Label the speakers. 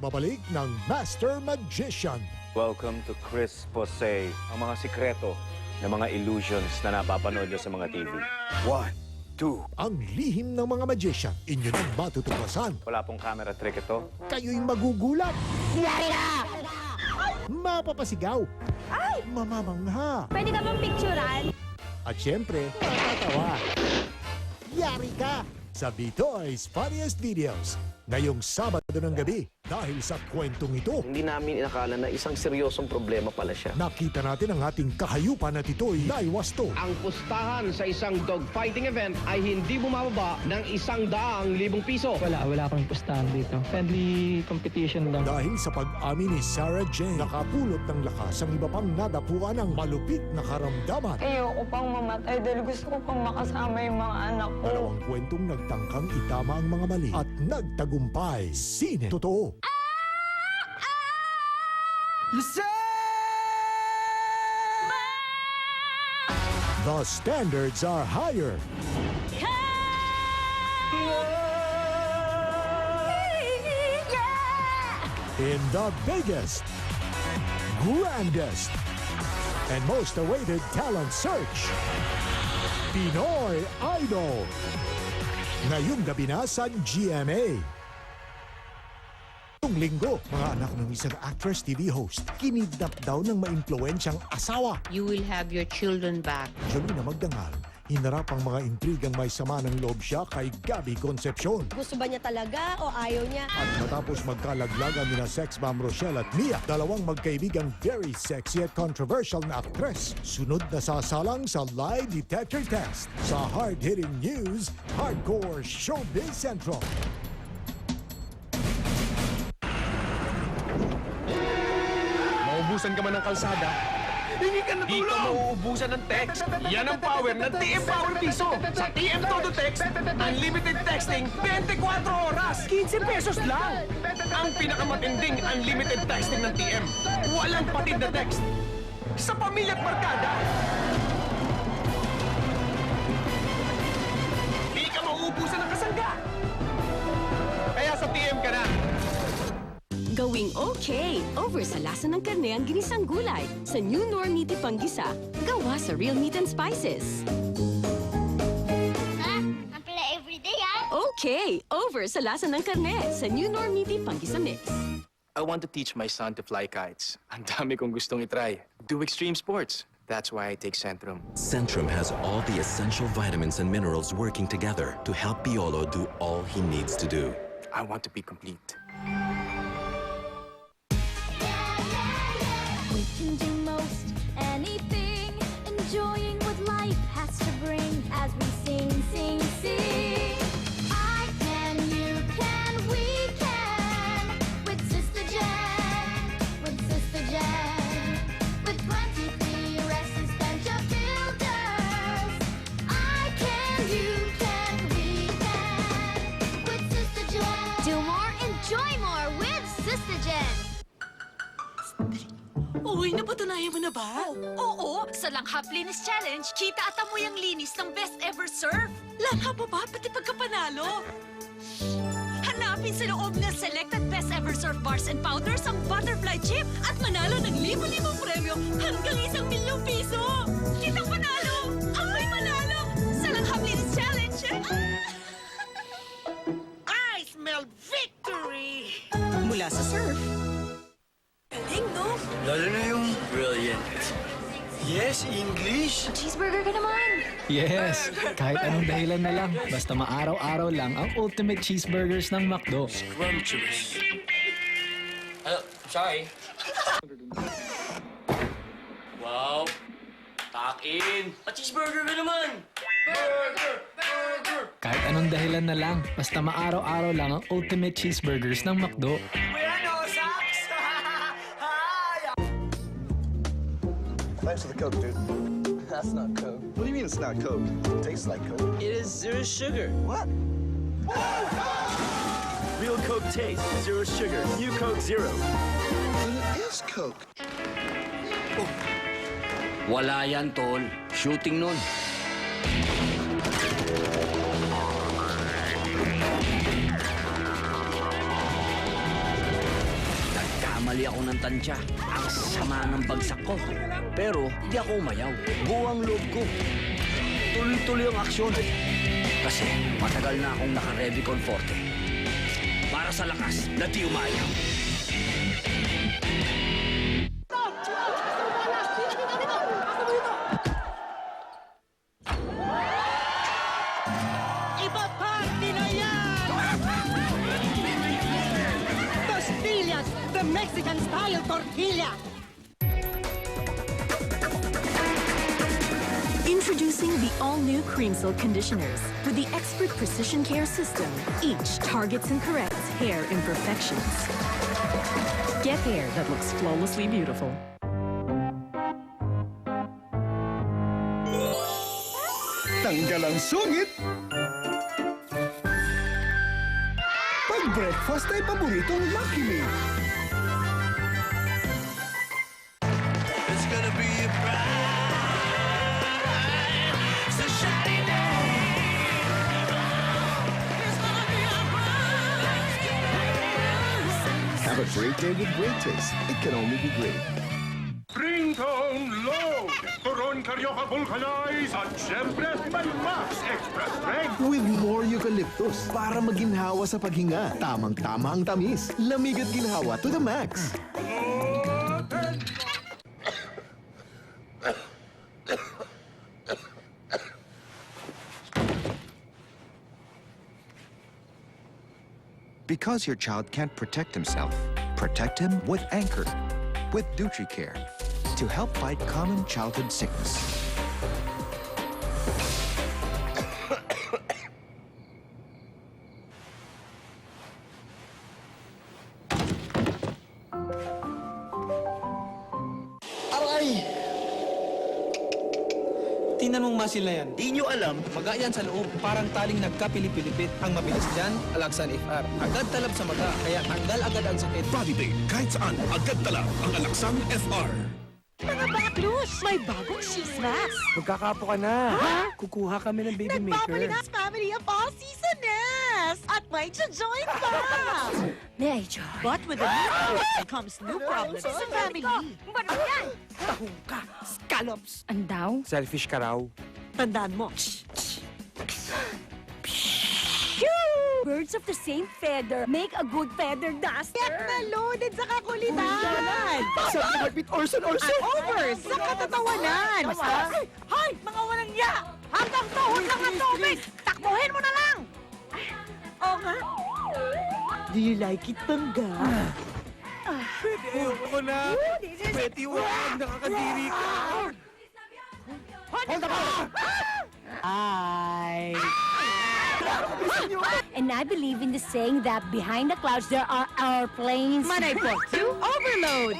Speaker 1: Babalik ng Master Magician.
Speaker 2: Welcome to Chris Posey, ang mga sikreto ng mga illusions na napapanood nyo sa mga TV. 1, 2.
Speaker 1: Ang lihim ng mga magician, inyo nang matutuklasan.
Speaker 2: Wala pong camera trick ito.
Speaker 1: Kayo'y magugulat,
Speaker 3: Yari na!
Speaker 1: mapapasigaw,
Speaker 3: Ay!
Speaker 1: mamamangha,
Speaker 3: Pwede ka bang picturean?
Speaker 1: at syempre, matatawa. Yari ka sa Bitoy's Funniest Videos. Ngayong Sabado ng gabi, dahil sa kwentong ito,
Speaker 4: Hindi namin inakala na isang seryosong problema pala siya.
Speaker 1: nakita natin ang ating kahayupan at ito'y naiwasto.
Speaker 5: Ang pustahan sa isang dogfighting event ay hindi bumababa ng 100,000 piso.
Speaker 6: Wala akong pustahan dito. Friendly competition lang.
Speaker 1: Dahil sa pag-amin ni Sarah Jane, nakapulot ng lakas ang iba pang nadapuan ng malupit na karamdaman.
Speaker 7: Ayoko pang mamatay dahil gusto ko pang makasama yung mga anak ko.
Speaker 1: Dalawang kwentong nagtangkang itama ang mga mali at nagtagumpay. Sine totoo. The standards are higher. In the biggest, grandest, and most awaited talent search, Pinoy Idol. Ngayong gabi na sa GMA. Noong linggo, mga anak ng isang actress TV host, kinidnap daw ng maimpluwensyang asawa.
Speaker 8: You will have your children back.
Speaker 1: Jolina Magdangal, hinarap ang mga intrigang may sama ng loob siya kay Gabby Concepcion.
Speaker 3: Gusto ba niya talaga o ayaw niya?
Speaker 1: At matapos magkalaglagan nila sex bomb Rochelle at Mia, dalawang magkaibigang very sexy at controversial na aktres, sunod na sasalang sa lie detector test sa hard-hitting news, Hardcore Showbiz Central.
Speaker 5: Maubusan ka man ng kalsada, hingi ka na tulong! Di ka mauubusan ng text. Yan ang power ng TM Power Piso. Sa TM Todo Text, unlimited texting 24 oras. 15 pesos lang. Ang pinakamatinding unlimited texting ng TM. Walang patid na text. Sa pamilya at barkada. Di ka mauubusan ng kasangga. Kaya sa TM ka na.
Speaker 9: Gawing okay over sa lasa ng karne ang ginisang gulay sa New Normiti Panggisa, gawa sa real meat and spices.
Speaker 3: Ha? Ang pala everyday ah?
Speaker 9: Okay over sa lasa ng karne sa New Normiti Panggisa Mix.
Speaker 4: I want to teach my son to fly kites. Ang dami kong gustong itry. Do extreme sports. That's why I take Centrum.
Speaker 10: Centrum has all the essential vitamins and minerals working together to help Piolo do all he needs to do.
Speaker 4: I want to be complete.
Speaker 3: We can do most anything, enjoying what life has to bring as we sing, sing, sing. I can, you can, we can, with Sister Jen, with Sister Jen, with 23 resistant builders. I can, you can, we can, with Sister Jen. Do more, enjoy more with Sister Jen.
Speaker 9: Uy, napatunayan mo na ba?
Speaker 8: Oo, sa Langhap Linis Challenge, kita at amoy ang linis ng Best Ever Serve.
Speaker 9: Langhap pa ba? Pati pagkapanalo?
Speaker 8: Hanapin sa loob ng selected Best Ever Serve bars and powders ang butterfly chip
Speaker 9: At manalo ng libo-libong premyo hanggang 1,000,000 piso!
Speaker 8: Kitang panalo! Amoy manalo! Sa Langhap Linis Challenge! I smell victory!
Speaker 9: Mula sa surf.
Speaker 8: Galing, no?
Speaker 4: Lalo na yung brilliant. Yes, English.
Speaker 3: Cheeseburger ka naman!
Speaker 6: Yes! Kahit anong dahilan na lang, basta maaraw-araw lang ang ultimate cheeseburgers ng McDo.
Speaker 4: Scrumptious. Sorry. Wow. Takin. Pa-cheeseburger ka naman.
Speaker 6: Kahit anong dahilan na lang, basta maaraw-araw lang ang ultimate cheeseburgers ng McDo.
Speaker 11: Thanks for the Coke, dude.
Speaker 4: That's not Coke.
Speaker 11: What do you mean it's not Coke? It tastes like Coke.
Speaker 4: It is zero sugar.
Speaker 11: What?
Speaker 4: Real Coke taste, zero sugar. New Coke Zero.
Speaker 11: Then it is Coke.
Speaker 4: Wala yan, tol. Shooting nun.
Speaker 5: Nagkamali ako ng tansya. Ang sama ng bagsak ko. Pero di ako umayaw. Buwang loob ko. Tuloy-tuloy ang aksyon. Kasi matagal na akong naka-Revicon Forte. Para sa lakas na di umayaw.
Speaker 8: Iba party na yan! Tostillas, the Mexican-style tortilla!
Speaker 9: Introducing the all-new Cream Silk Conditioners. With the expert precision care system, each targets and corrects hair imperfections. Get hair that looks flawlessly beautiful.
Speaker 11: Tanggal ang sungit! Pag breakfast ay paboritong Lucky Me. It's gonna be a Have a great day with great taste. It can only be great.
Speaker 12: Springtone Low! Turon Carioca Vulcanize at syempre may Max Express Strength!
Speaker 11: With more eucalyptus para maginhawa sa paghinga. Tamang-tama ang tamis. Lamig at ginhawa to the max.
Speaker 13: Because your child can't protect himself, protect him with Anchor, with NutriCare, to help fight common childhood sickness.
Speaker 5: Aray!
Speaker 6: Tingnan mong muscle na yan.
Speaker 5: Di nyo alam,
Speaker 6: Maga yan sa loob. Parang taling nagkapilipilipit. Ang mabilis dyan, Alaxan FR. Agad talab sa maga, kaya tanggal agad ang sakit.
Speaker 12: Body Day, kahit saan, agad tala ang Alaxan FR.
Speaker 8: Mga baklus, may bagong chismas!
Speaker 5: magkakapo ka na. Kukuha kami ng baby
Speaker 8: Nagbabalik ang family of all seasoners! At may join pa! May I join? But with a new food comes new problems sa family. Ano yan? Tahong ka, scallops! Andaw?
Speaker 5: Selfish ka raw.
Speaker 8: Tandaan mo. Birds of the same feather make a good feather duster. Get na loaded sa kakulitan!
Speaker 11: Sa heartbeat Orson!
Speaker 8: Over sa katatawanan! Hoy! Mga walang ya! Hanggang tuhod lang ang tubig! Takbuhin mo na lang! Oo nga. Do you like it, Pangga?
Speaker 5: Pwede, ayoko na. Pwede, wag. Nakakadiri ka.
Speaker 8: Hold up! And I believe in the saying that behind the clouds there are airplanes. Manay po, overload!